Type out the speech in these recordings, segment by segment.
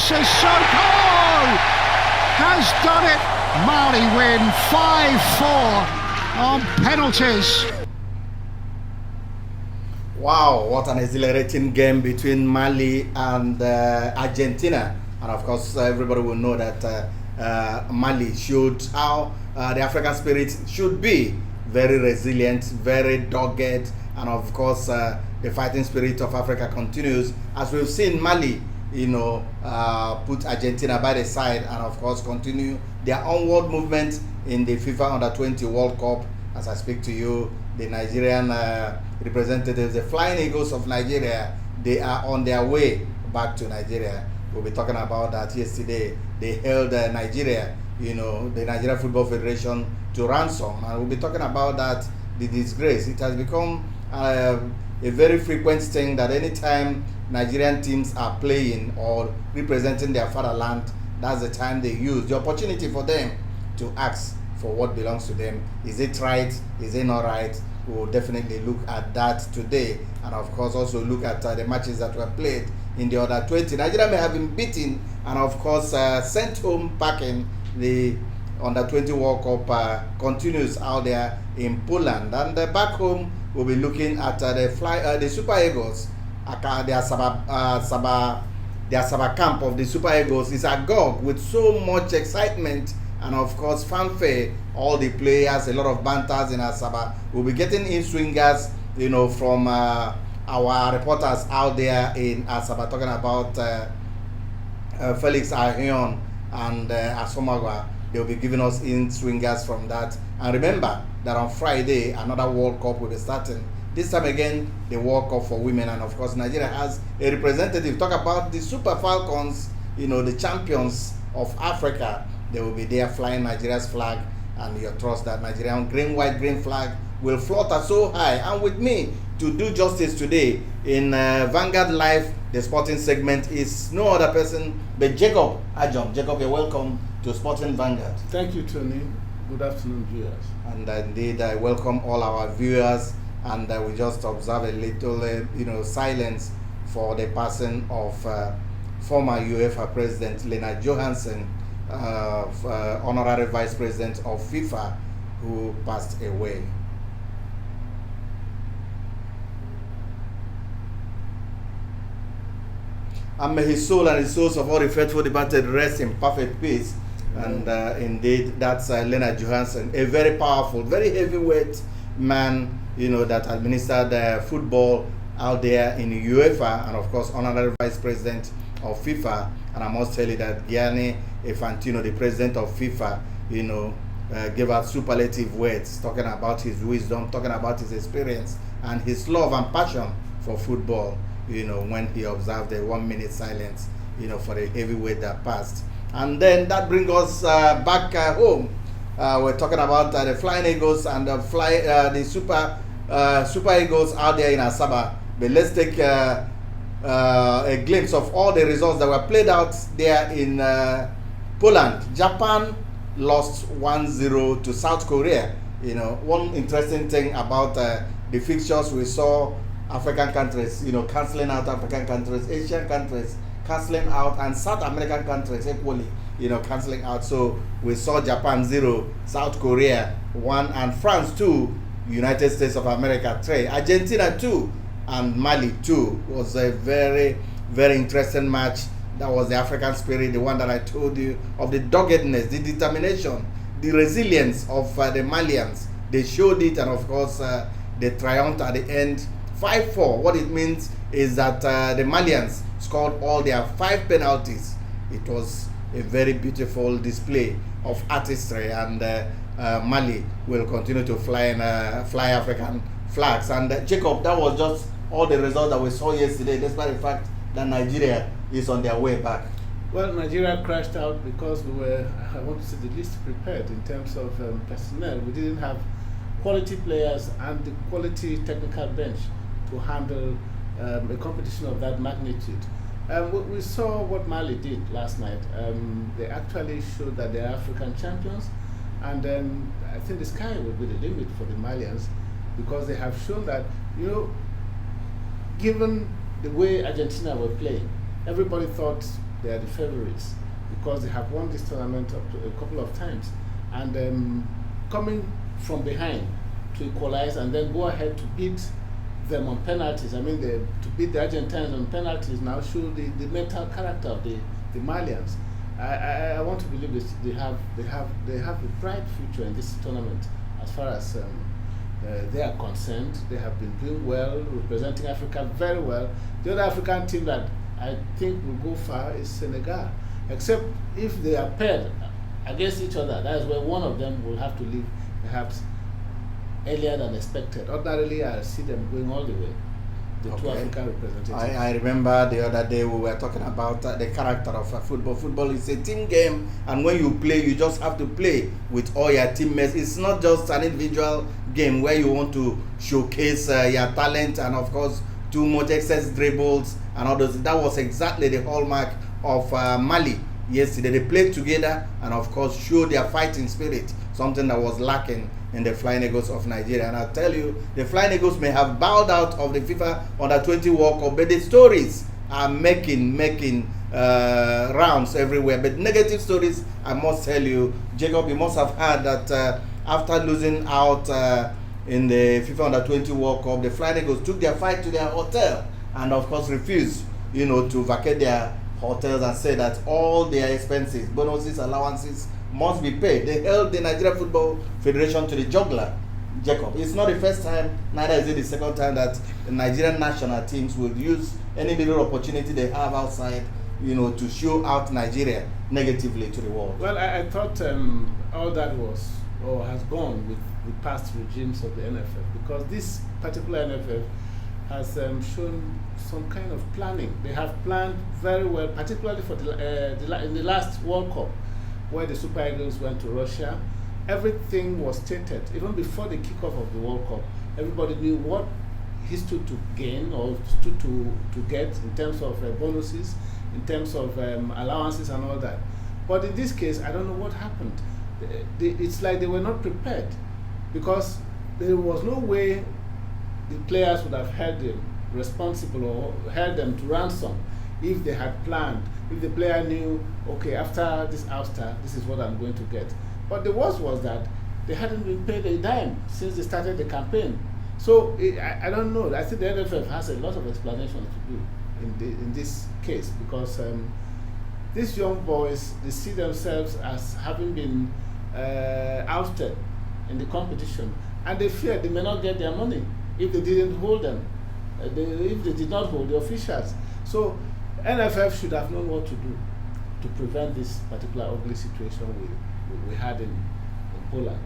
Sissoko has done it. Mali win 5-4 on penalties. Wow, what an exhilarating game between Mali and Argentina. And of course, everybody will know that Mali showed how the African spirit should be. Very resilient, very dogged, and of course, the fighting spirit of Africa continues. As we've seen Mali, put Argentina by the side and of course continue their onward movement in the FIFA Under-20 World Cup. As I speak to you, the Nigerian representatives, the Flying Eagles of Nigeria, they are on their way back to Nigeria. We'll be talking about that yesterday. They held Nigeria, the Nigeria Football Federation to ransom, and we'll be talking about that, the disgrace. It has become a very frequent thing that anytime Nigerian teams are playing or representing their fatherland, that's the time they use the opportunity for them to ask for what belongs to them. Is it right? Is it not right? We'll definitely look at that today, and of course also look at the matches that were played in the Under-20. Nigeria may have been beaten and of course sent home packing. The Under-20 World Cup continues out there in Poland, and back home we'll be looking at the Super Eagles. The Asaba camp of the Super Eagles is agog with so much excitement and of course fanfare. All the players, a lot of banters in Asaba. We'll be getting in swingers, from our reporters out there in Asaba, talking about Felix Ahion and Asomagwa. They'll be giving us in swingers from that. And remember that on Friday, another World Cup will be starting. This time again, the World Cup for women. And of course, Nigeria has a representative. Talk about the Super Falcons, the champions of Africa. They will be there flying Nigeria's flag. And you trust that Nigerian green, white, green flag will flutter so high. And with me to do justice today in Vanguard Live, the sporting segment, is no other person but Jacob Ajom. Jacob, you're welcome to Sporting Vanguard. Thank you, Tony. Good afternoon, viewers. And indeed, I welcome all our viewers. And we just observe a little, silence for the passing of former UEFA President Lena Johansson, Honorary Vice President of FIFA, who passed away. And may his soul and the souls of all the faithful departed rest in perfect peace. And indeed, that's Lena Johansson, a very powerful, very heavyweight man, that administered football out there in UEFA, and of course, honorary vice president of FIFA. And I must tell you that Gianni Infantino, the president of FIFA, gave out superlative words, talking about his wisdom, talking about his experience, and his love and passion for football, when he observed a 1 minute silence, for the heavyweight that passed. And then that brings us back home. We're talking about the Flying Eagles and the Super Eagles out there in Asaba. But let's take a glimpse of all the results that were played out there in Poland. Japan lost 1-0 to South Korea. One interesting thing about the fixtures, we saw African countries, cancelling out African countries, Asian countries cancelling out, and South American countries equally, cancelling out. So we saw Japan 0, South Korea 1, and France 2, United States of America 3, Argentina 2, and Mali 2. It was a very, very interesting match. That was the African spirit, the one that I told you of, the doggedness, the determination, the resilience of the Malians. They showed it, and of course, they triumphed at the end 5-4. What it means is that the Malians scored all their 5 penalties. It was a very beautiful display of artistry, and Mali will continue to fly African flags. And Jacob, that was just all the results that we saw yesterday, despite the fact that Nigeria is on their way back. Well, Nigeria crashed out because we were, I want to say, the least prepared in terms of personnel. We didn't have quality players and the quality technical bench to handle a competition of that magnitude. We saw what Mali did last night. They actually showed that they're African champions, and then I think the sky will be the limit for the Malians, because they have shown that, given the way Argentina were playing, everybody thought they are the favorites because they have won this tournament up to a couple of times, and coming from behind to equalize and then go ahead to beat them on penalties. I mean, to beat the Argentines on penalties now show the mental character of the Malians. I want to believe they have a bright future in this tournament as far as they are concerned. They have been doing well, representing Africa very well. The other African team that I think will go far is Senegal, except if they are paired against each other. That is where one of them will have to leave perhaps earlier than expected. Ordinarily, I see them going all the way. The two African representatives. I remember the other day we were talking about the character of football. Football is a team game, and when you play, you just have to play with all your teammates. It's not just an individual game where you want to showcase your talent and, of course, too much excess dribbles and all those. That was exactly the hallmark of Mali yesterday. They played together and, of course, showed their fighting spirit, something that was lacking in the Flying Eagles of Nigeria. And I'll tell you, the Flying Eagles may have bowed out of the FIFA Under-20 World Cup, but the stories are making rounds everywhere. But negative stories, I must tell you, Jacob, you must have heard that after losing out in the FIFA Under-20 World Cup, the Flying Eagles took their fight to their hotel and, of course, refused, to vacate their hotels and said that all their expenses, bonuses, allowances must be paid. They held the Nigeria Football Federation to the jugular, Jacob. It's not the first time, neither is it the second time that the Nigerian national teams will use any little opportunity they have outside, to show out Nigeria negatively to the world. Well, I thought all that was or has gone with past regimes of the NFF, because this particular NFF has shown some kind of planning. They have planned very well, particularly for in the last World Cup, where the Super Eagles went to Russia. Everything was stated. Even before the kickoff of the World Cup, everybody knew what he stood to gain or stood to get in terms of bonuses, in terms of allowances and all that. But in this case, I don't know what happened. It's like they were not prepared, because there was no way the players would have held them responsible or held them to ransom if they had planned, if the player knew, okay, after this ouster, this is what I'm going to get. But the worst was that they hadn't been paid a dime since they started the campaign. So I don't know. I think the NFF has a lot of explanations to do in this case, because these young boys, they see themselves as having been ousted in the competition, and they fear they may not get their money if they didn't hold them, if they did not hold the officials. So NFF should have known what to do to prevent this particular ugly situation we had in Poland.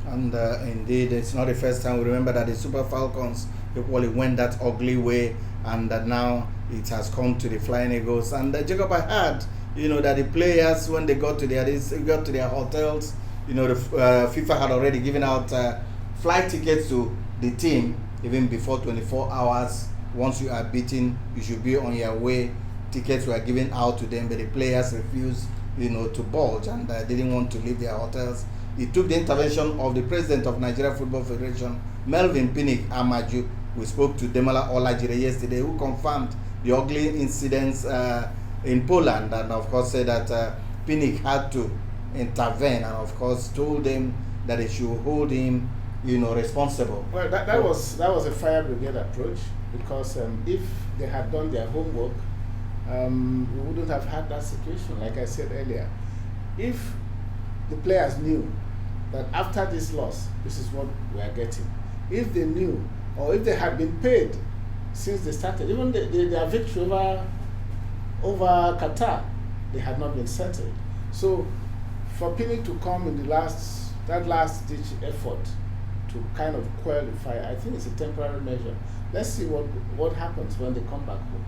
And indeed, it's not the first time. We remember that the Super Falcons equally went that ugly way, and that now it has come to the Flying Eagles. And Jacob, I heard, that the players, when they got to their hotels, the FIFA had already given out flight tickets to the team even before 24 hours. Once you are beaten, you should be on your way. Tickets were given out to them, but the players refused, to budge, and didn't want to leave their hotels. It took the intervention of the president of Nigeria Football Federation, Melvin Pinnick Amaju. We spoke to Demola Olajire yesterday, who confirmed the ugly incidents in Poland, and of course said that Pinnick had to intervene, and of course told them that they should hold him, responsible. Well, that was a fire brigade approach, because if they had done their homework, we wouldn't have had that situation. Like I said earlier, if the players knew that after this loss, this is what we are getting, if they knew, or if they had been paid since they started, even their victory over Qatar, they had not been settled. So for Pinnick to come in that last ditch effort to kind of quell the fire, I think it's a temporary measure. Let's see what happens when they come back home.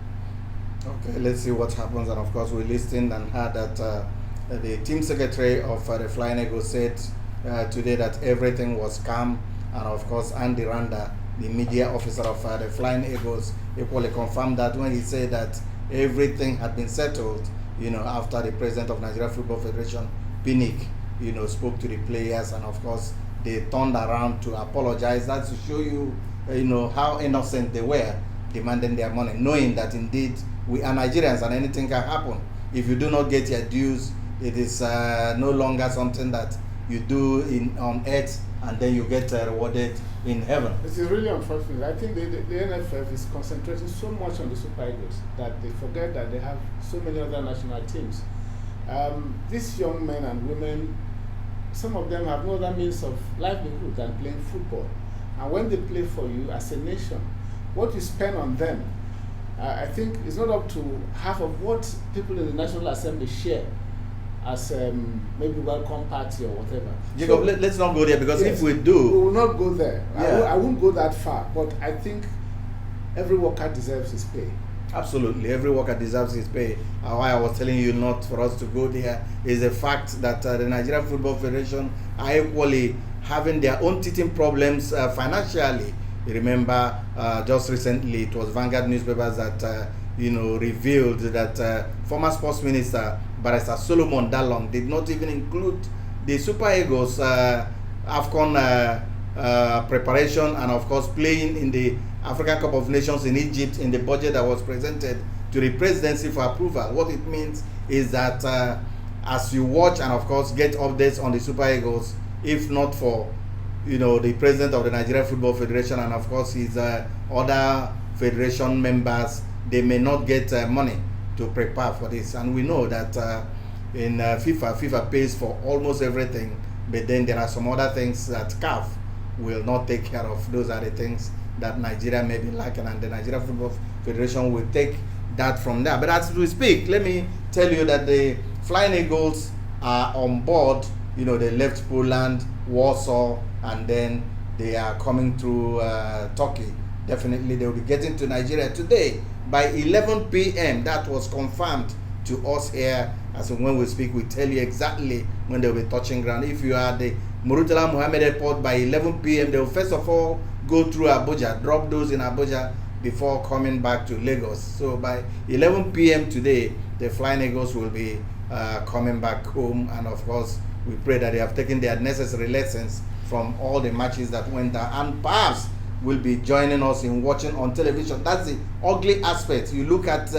Okay, let's see what happens. And of course, we listened and heard that the team secretary of the Flying Eagles said today that everything was calm. And of course, Andy Randa, the media officer of the Flying Eagles, equally confirmed that when he said that everything had been settled, after the president of Nigeria Football Federation, Pinnick, spoke to the players, and of course, they turned around to apologize. That's to show you, how innocent they were, demanding their money, knowing that indeed we are Nigerians and anything can happen. if you do not get your dues, it is no longer something that you do on earth and then you get rewarded in heaven. This is really unfortunate. I think the NFF is concentrating so much on the Super Eagles that they forget that they have so many other national teams. These young men and women, some of them have no other means of livelihood than playing football. And when they play for you as a nation, what you spend on them, I think it's not up to half of what people in the National Assembly share as maybe welcome party or whatever. Jacob, So, let's not go there, because yes, if we do, we will not go there. Yeah. I won't go that far, but I think every worker deserves his pay. absolutely, every worker deserves his pay. Why I was telling you not for us to go there is the fact that the Nigerian Football Federation are equally having their own teething problems financially. You remember just recently it was Vanguard newspapers that revealed that former sports minister Barrister Solomon Dalong did not even include the Super Eagles AFCON preparation and of course playing in the African Cup of Nations in Egypt in the budget that was presented to the presidency for approval. What it means is that as you watch and of course get updates on the Super Eagles, if not for the president of the Nigerian Football Federation and of course his other federation members, they may not get money to prepare for this. And we know that in FIFA pays for almost everything, but then there are some other things that CAF will not take care of. Those are the things that Nigeria may be lacking, and the Nigerian Football Federation will take that from there. But as we speak, let me tell you that the Flying Eagles are on board. They left Poland, Warsaw, and then they are coming through Turkey. Definitely they will be getting to Nigeria today by 11 p.m. That was confirmed to us here. As when we speak, we tell you exactly when they will be touching ground. If you are at the Murtala Mohammed Airport by 11 p.m., they will first of all go through Abuja, drop those in Abuja before coming back to Lagos. So by 11 p.m. today, the Flying Eagles will be coming back home, and of course we pray that they have taken their necessary lessons from all the matches that went down, and perhaps will be joining us in watching on television. That's the ugly aspect. You look at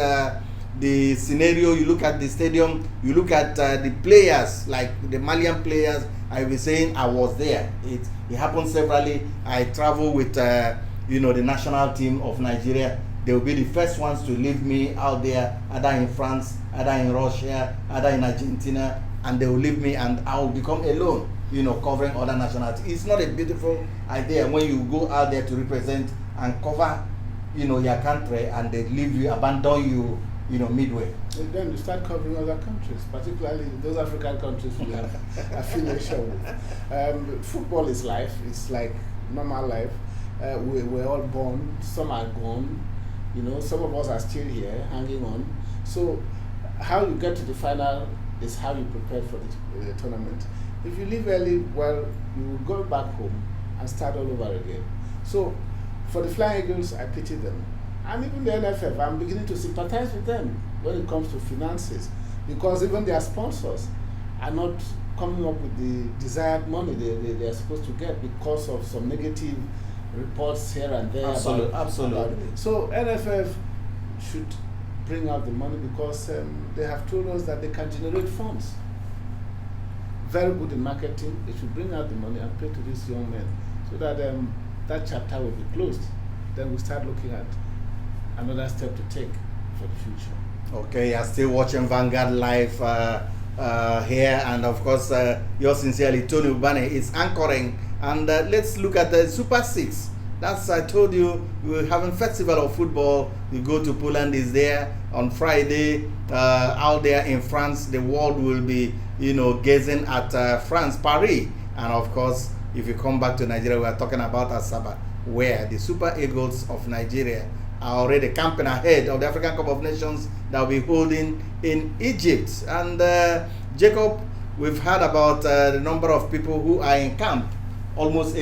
the scenario, you look at the stadium, you look at the players, like the Malian players. I was saying I was there. It happened severally. I travel with the national team of Nigeria. They will be the first ones to leave me out there, either in France, either in Russia, either in Argentina, and they will leave me and I will become alone, covering other nationalities. It's not a beautiful idea when you go out there to represent and cover, your country, and they leave you, abandon you, midway. And then you start covering other countries, particularly those African countries we have affiliation with. Football is life. It's like normal life. We're all born. Some are gone. Some of us are still here, hanging on. So how you get to the final is how you prepare for the tournament. If you leave early, well, you will go back home and start all over again. So for the Flying Eagles, I pity them. And even the NFF, I'm beginning to sympathize with them when it comes to finances, because even their sponsors are not coming up with the desired money they are supposed to get because of some negative reports here and there. Absolutely. So NFF should bring out the money, because they have told us that they can generate funds. Very good in marketing. They should bring out the money and pay to these young men, so that that chapter will be closed. Then we start looking at another step to take for the future. Okay, you're still watching Vanguard live here, and of course yours sincerely, Tony Ubane, is anchoring. And let's look at the Super 6. That's, I told you, we're having Festival of Football. You go to Poland, is there on Friday. Out there in France, the world will be, gazing at France, Paris. And of course, if you come back to Nigeria, we are talking about Asaba, where the Super Eagles of Nigeria are already camping ahead of the African Cup of Nations that will be holding in Egypt. And Jacob, we've heard about the number of people who are in camp. Almost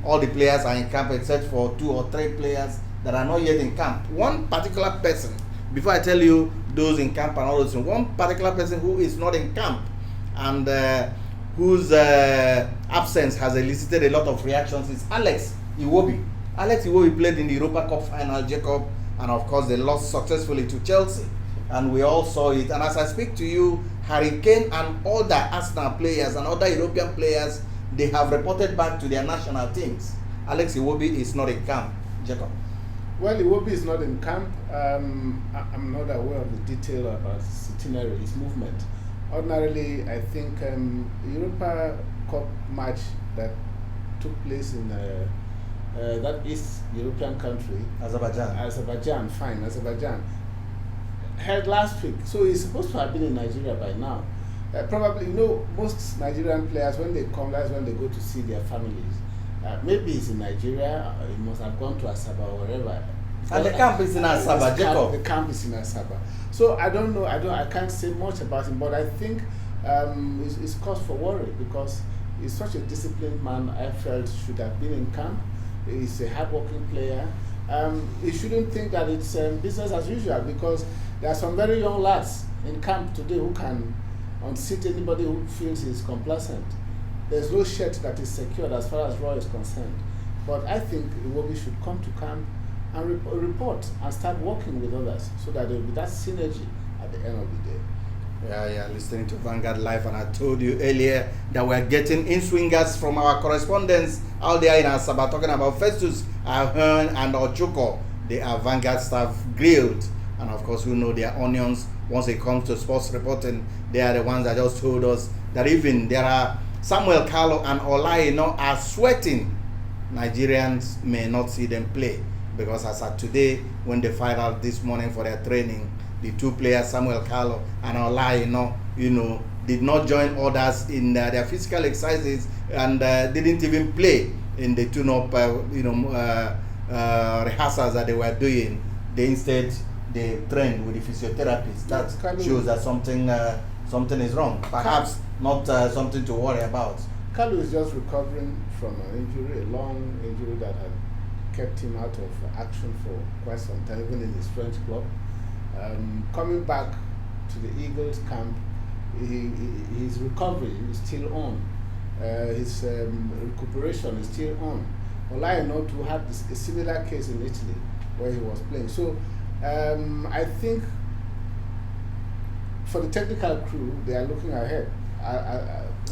all the players are in camp except for 2 or 3 players that are not yet in camp. One particular person, before I tell you those in camp and all those things, one particular person who is not in camp and whose absence has elicited a lot of reactions is Alex Iwobi. Alex Iwobi played in the Europa Cup final, Jacob, and of course they lost successfully to Chelsea. and we all saw it. And as I speak to you, Harry Kane and other Arsenal players and other European players, they have reported back to their national teams. Alex Iwobi is not in camp. Jacob. Well, Iwobi is not in camp. I'm not aware of the detail about his itinerary, his movement. Ordinarily, I think the Europa Cup match that took place in that East European country, Azerbaijan, held last week. So he's supposed to have been in Nigeria by now. Probably, most Nigerian players, when they come, that's when they go to see their families. Maybe he's in Nigeria, he must have gone to Asaba or wherever. And the camp is in Asaba, Jacob. The camp is in Asaba. So I don't know, I can't say much about him, but I think it's cause for worry because he's such a disciplined man. I felt should have been in camp. He's a hard-working player. He shouldn't think that it's business as usual because there are some very young lads in camp today who can unseat anybody who feels he's complacent. There's no shirt that is secured as far as Roy is concerned. But I think Iwobi should come to camp and report and start working with others so that there will be that synergy at the end of the day. Yeah, listening to Vanguard Live, and I told you earlier that we're getting in-swingers from our correspondents out there in Asaba talking about Festus, Ahern, and Ochuko. They are Vanguard staff grilled, and of course, we know their onions once it comes to sports reporting. They are the ones that just told us that even there are Samuel Carlo and Olaino are sweating. Nigerians may not see them play because as of today, when they fired out this morning for their training, the two players, Samuel Carlo and Olaino, did not join others in their physical exercises and didn't even play in the tune-up, rehearsals that they were doing. They trained with the physiotherapist. That shows that something is wrong. Perhaps not something to worry about. Kalu is just recovering from an injury, a long injury that had kept him out of action for quite some time, even in his French club. Coming back to the Eagles camp, his recovery is still on. His recuperation is still on. Olaino too had a similar case in Italy where he was playing. So I think for the technical crew, they are looking ahead.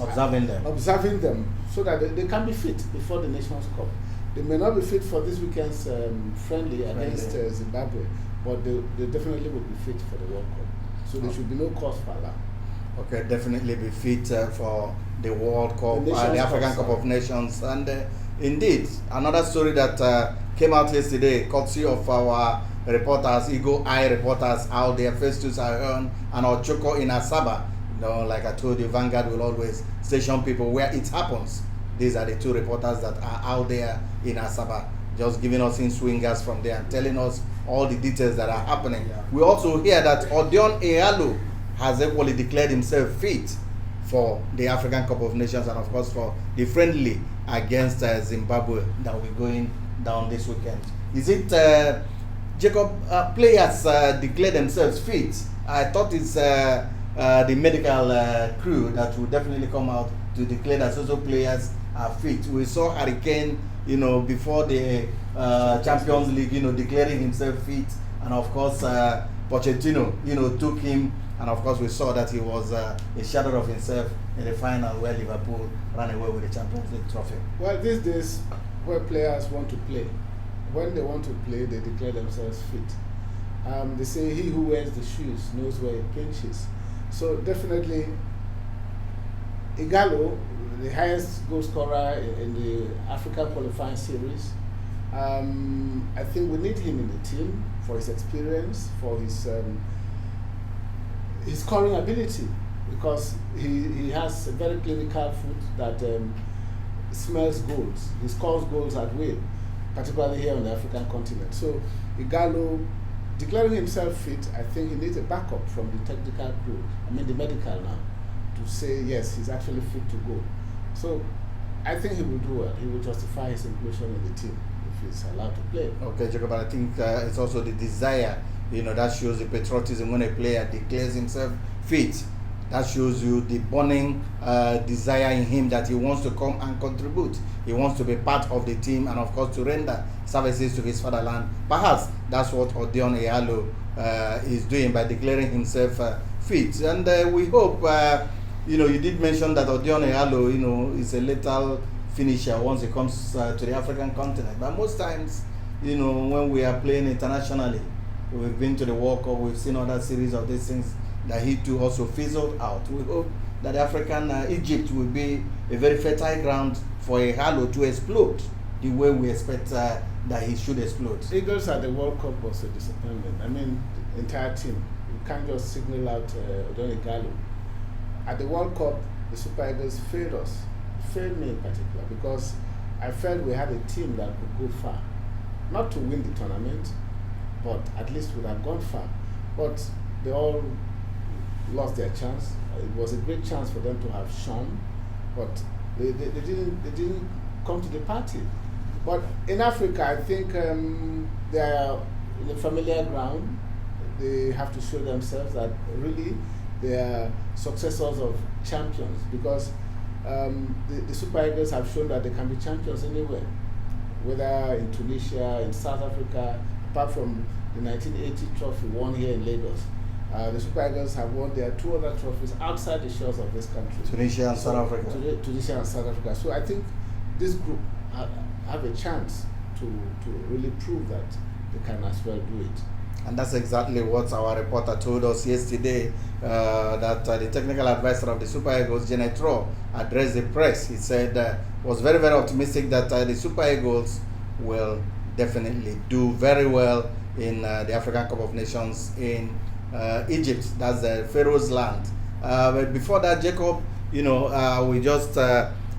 Observing them so that they can be fit before the Nations Cup. They may not be fit for this weekend's friendly against Zimbabwe, but they definitely will be fit for the World Cup. So there should be no cause for alarm. Okay, definitely be fit for the World Cup, the African Cup of Nations. And indeed, another story that came out yesterday, courtesy of our reporters, Eagle Eye reporters out there, Festus Ahern and Ochoko in Asaba. Like I told you, Vanguard will always station people where it happens. These are the two reporters that are out there in Asaba, just giving us in-swingers from there and telling us all the details that are happening. Yeah. We also hear that Odion Ealo has equally declared himself fit for the African Cup of Nations and of course for the friendly against Zimbabwe that will be going down this weekend. Is it, Jacob, players declare themselves fit? I thought it's the medical crew that will definitely come out to declare that social players are fit. We saw Harry Kane, before the Champions League, declaring himself fit, and of course Pochettino, took him, and of course we saw that he was a shadow of himself in the final where Liverpool ran away with the Champions League trophy. Well, these days, where players want to play, when they want to play, they declare themselves fit. They say he who wears the shoes knows where it pinches. So definitely, Igalo, the highest goal scorer in the African qualifying series, I think we need him in the team for his experience, for his scoring ability, because he has a very clinical foot that smells goals. He scores goals at will, particularly here on the African continent. So Igalo, declaring himself fit, I think he needs a backup from the technical crew, the medical now, to say yes, he's actually fit to go. So I think he will do well. He will justify his inclusion in the team if he's allowed to play. Okay, Jacob, but I think it's also the desire, that shows the patriotism when a player declares himself fit That shows you the burning desire in him that he wants to come and contribute. He wants to be part of the team and, of course, to render services to his fatherland. Perhaps that's what Odion Ighalo is doing by declaring himself fit. And we hope, you did mention that Odion Ighalo, is a lethal finisher once it comes to the African continent. But most times, when we are playing internationally, we've been to the World Cup, we've seen other series of these things, that he too also fizzled out. We hope that African Egypt will be a very fertile ground for Ighalo to explode the way we expect that he should explode. Eagles at the World Cup was a disappointment. I mean, the entire team. You can't just signal out Odion Ighalo. At the World Cup, the Super Eagles failed us. Failed me in particular, because I felt we had a team that could go far. Not to win the tournament, but at least would have gone far. But they all lost their chance. It was a great chance for them to have shone, but they didn't come to the party. But in Africa, I think they are in a familiar ground. They have to show themselves that really they are successors of champions, because the Super Eagles have shown that they can be champions anywhere, whether in Tunisia, in South Africa, apart from the 1980 trophy won here in Lagos. The Super Eagles have won their 2 other trophies outside the shores of this country. Tunisia and South Africa. Tunisia and South Africa. So I think this group have a chance to really prove that they can as well do it. And that's exactly what our reporter told us yesterday, that the technical advisor of the Super Eagles, Janet Rowe, addressed the press. He said, was very, very optimistic that the Super Eagles will definitely do very well in the African Cup of Nations in Egypt. That's the Pharaoh's land. But before that, Jacob, we just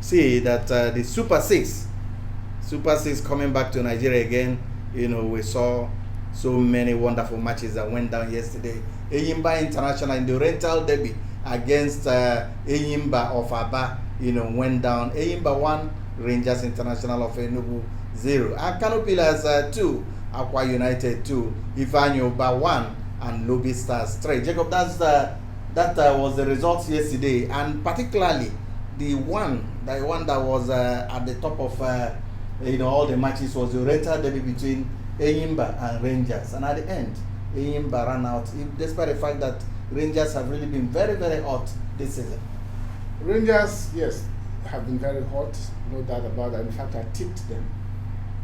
see that the Super Six coming back to Nigeria again. We saw so many wonderful matches that went down yesterday. Enyimba International in the rental derby against Enyimba of Aba, went down. Enyimba 1, Rangers International of Enugu 0. And Kano Pillars 2, Akwa United 2, Ifeanyi Uba 1, and Lobby Stars 3. Jacob, that was the results yesterday, and particularly the one that was at the top of all the matches was the rental derby between Enyimba and Rangers, and at the end, Enyimba ran out, despite the fact that Rangers have really been very, very hot this season. Rangers, yes, have been very hot, no doubt about that. In fact, I tipped them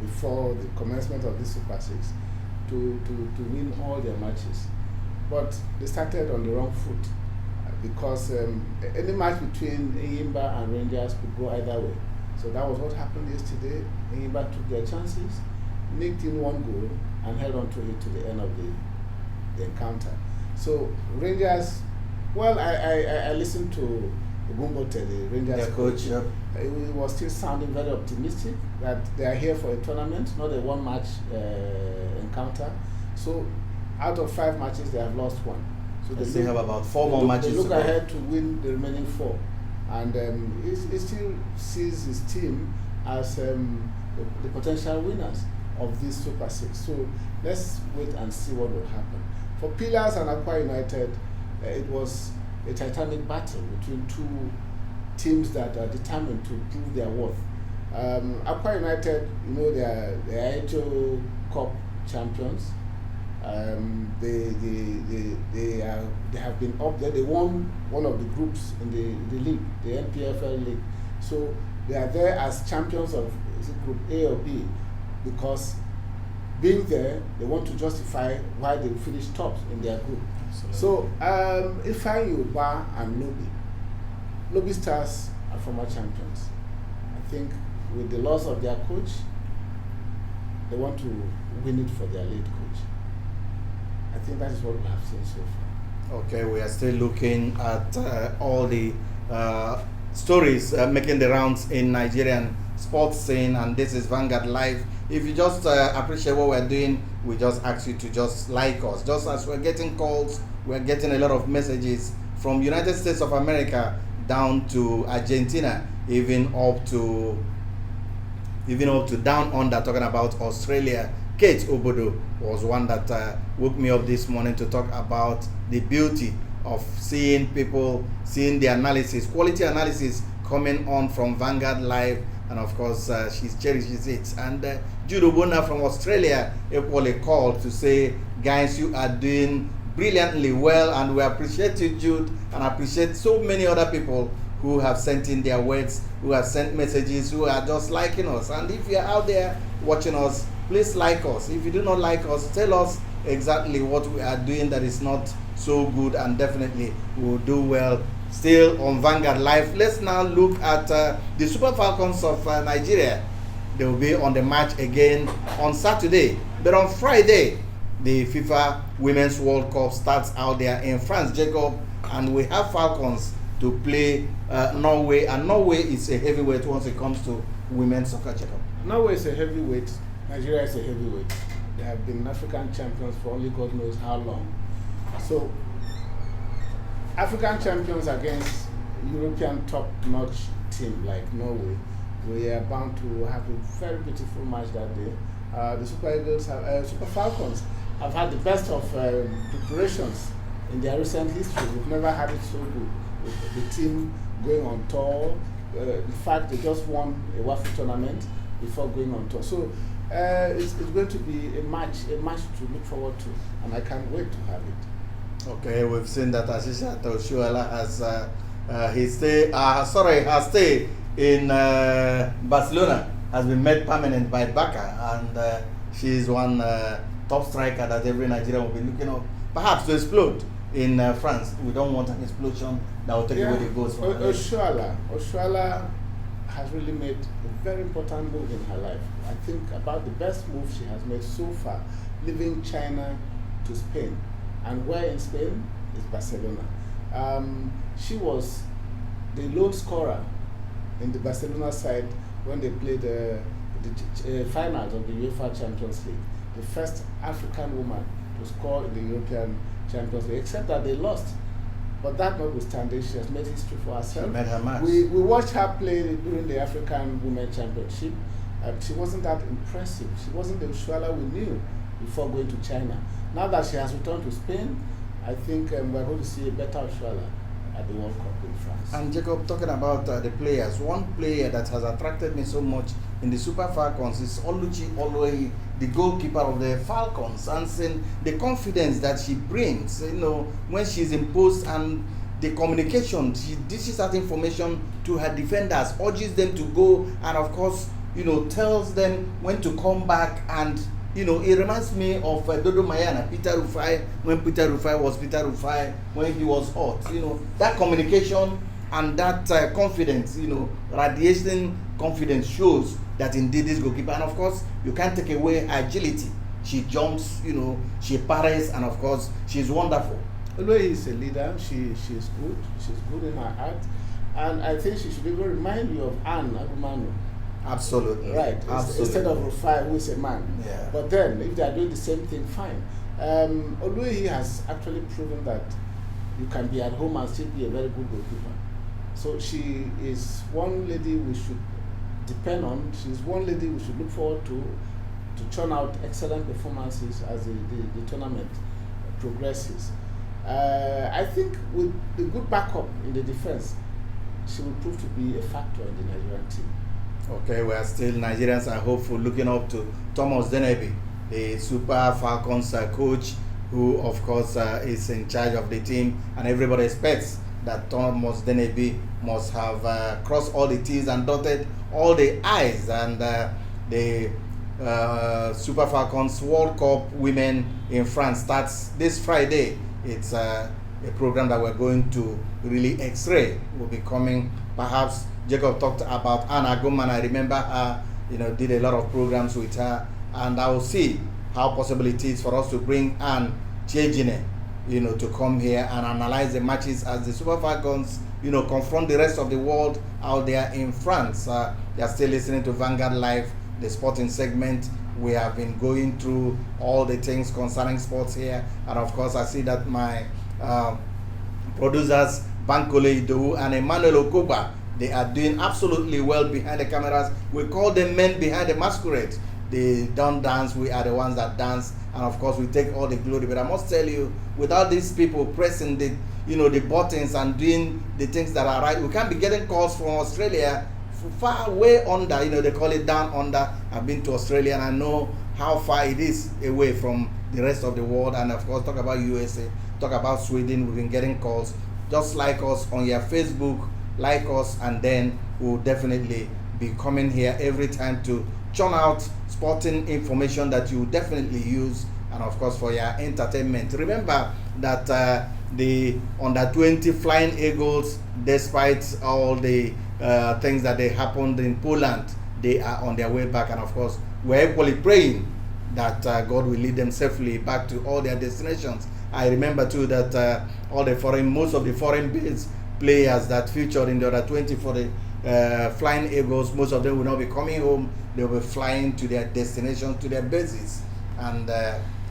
before the commencement of this Super Six to win all their matches, but they started on the wrong foot, because any match between Enyimba and Rangers could go either way. So that was what happened yesterday. Enyimba took their chances, nicked in 1 goal, and held on to it to the end of the encounter. So Rangers, well, I listened to Gumbote, the Rangers coach. Yep. He was still sounding very optimistic that they are here for a tournament, not a one-match encounter. So out of 5 matches, they have lost 1. So they still have about 4 more matches. They look ahead to win the remaining 4. And he still sees his team as the potential winners of this Super Six. So let's wait and see what will happen. For Pillars and Akwa United, it was a titanic battle between 2 teams that are determined to prove their worth. Akwa United, they are AFCON Cup champions. They have been up there. They won one of the groups in the league, the NPFL league. So they are there as champions of Group A or B, because being there, they want to justify why they finished tops in their group. Absolutely. So Ifeanyi Uba and Lobby Stars are former champions. I think with the loss of their coach, they want to win it for their late coach. I think that is what we have seen so far. Okay, we are still looking at all the stories making the rounds in Nigerian sports scene, and this is Vanguard Live. If you just appreciate what we're doing, we just ask you to just like us. Just as we're getting calls, we're getting a lot of messages from United States of America down to Argentina, even up to down under, talking about Australia. Kate Obodo was one that woke me up this morning to talk about the beauty of seeing people, seeing the analysis, quality analysis coming on from Vanguard Live, and of course she cherishes it. And Jude Obona from Australia equally called to say, guys, you are doing brilliantly well, and we appreciate you, Jude, and appreciate so many other people who have sent in their words, who have sent messages, who are just liking us. And if you're out there watching us, please like us. If you do not like us, tell us exactly what we are doing that is not so good, and definitely we will do well. Still on Vanguard Live, let's now look at the Super Falcons of Nigeria. They will be on the match again on Saturday, but on Friday the FIFA Women's World Cup starts out there in France, Jacob, and we have Falcons to play Norway, and Norway is a heavyweight once it comes to women's soccer, Jacob. Norway is a heavyweight, Nigeria is a heavyweight. They have been African champions for only God knows how long. So African champions against European top-notch team like Norway, we are bound to have a very beautiful match that day. The Super Eagles, Super Falcons have had the best of preparations in their recent history. We've never had it so good. With the team going on tour, in fact, they just won a WAFU tournament before going on tour. So it's going to be a match to look forward to, and I can't wait to have it. Okay, we've seen that Asisha Oshuala has her stay in Barcelona has been made permanent by Barca, and she is one top striker that every Nigerian will be looking up, perhaps to explode in France. We don't want an explosion that will take away the goals from Oshuala has really made a very important move in her life. I think about the best move she has made so far, leaving China to Spain. And where in Spain is Barcelona. She was the lone scorer in the Barcelona side when they played the finals of the UEFA Champions League. The first African woman to score in the European Champions League, except that they lost. But that notwithstanding, she has made history for herself. She made her match. We watched her play during the African Women Championship. She wasn't that impressive. She wasn't the Oshuala we knew before going to China. Now that she has returned to Spain, I think we're going to see a better Oshuala at the World Cup in France. And Jacob, talking about the players, one player that has attracted me so much in the Super Falcons is Oluchi Oloyi, the goalkeeper of the Falcons, and seeing the confidence that she brings, when she's in post, and the communication, she dishes that information to her defenders, urges them to go, and of course, tells them when to come back. And it reminds me of Dodo Mayana, Peter Rufai, when Peter Rufai was Peter Rufai, when he was hot. That communication and that confidence, radiating confidence shows that indeed this goalkeeper, and of course, you can't take away her agility. She jumps, she parries, and of course, she's wonderful. Although is a leader, she's good. She's good in her art. And I think she should even remind you of Anne Agumanu. Absolutely. Right. Absolutely. Instead of Rufai, who is a man. Yeah. But then, if they are doing the same thing, fine. Although he has actually proven that you can be at home and still be a very good goalkeeper. So she is one lady we should depend on. She's one lady we should look forward to churn out excellent performances as the tournament progresses. I think with the good backup in the defense, she will prove to be a factor in the Nigerian team. Okay, we are still, Nigerians are hopeful, looking up to Thomas Denebi, the Super Falcons coach, who of course is in charge of the team, and everybody expects that Thomas Denebi must have crossed all the T's and dotted all the I's, and the Super Falcons World Cup Women in France starts this Friday. It's a program that we're going to really X-ray. Will be coming, perhaps. Jacob talked about Anna Goman. I remember her, did a lot of programs with her, and I will see how possible it is for us to bring Anne Chejine, to come here and analyze the matches as the Super Falcons, confront the rest of the world out there in France. They are still listening to Vanguard Live, the sporting segment. We have been going through all the things concerning sports here, and of course I see that my producers Bankole Idowu and Emmanuel Okoba, they are doing absolutely well behind the cameras. We call them men behind the masquerade. They don't dance, we are the ones that dance, and of course we take all the glory. But I must tell you, without these people pressing the the buttons and doing the things that are right. We can't be getting calls from Australia far way under, they call it down under. I've been to Australia and I know how far it is away from the rest of the world. And of course, talk about USA, talk about Sweden. We've been getting calls. Just like us on your Facebook, like us, and then we'll definitely be coming here every time to churn out sporting information that you definitely use, and of course for your entertainment. Remember that the under-20 Flying Eagles, despite all the things that they happened in Poland, they are on their way back, and of course we're equally praying that God will lead them safely back to all their destinations. I remember too that most of the foreign-based players that featured in the under-20 for the Flying Eagles, most of them will not be coming home. They will be flying to their destinations, to their bases, and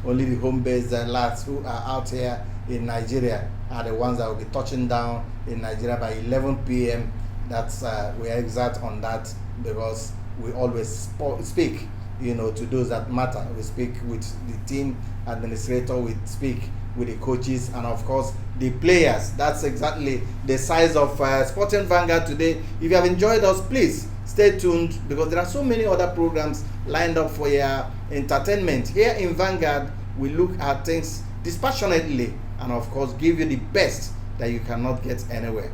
only the home-based lads who are out here in Nigeria are the ones that will be touching down in Nigeria by 11 p.m. That's we are exact on that, because we always speak, to those that matter. We speak with the team administrator, we speak with the coaches, and of course the players. That's exactly the size of Sporting Vanguard today. If you have enjoyed us, please stay tuned, because there are so many other programs lined up for your entertainment. Here in Vanguard, we look at things dispassionately and of course give you the best that you cannot get anywhere.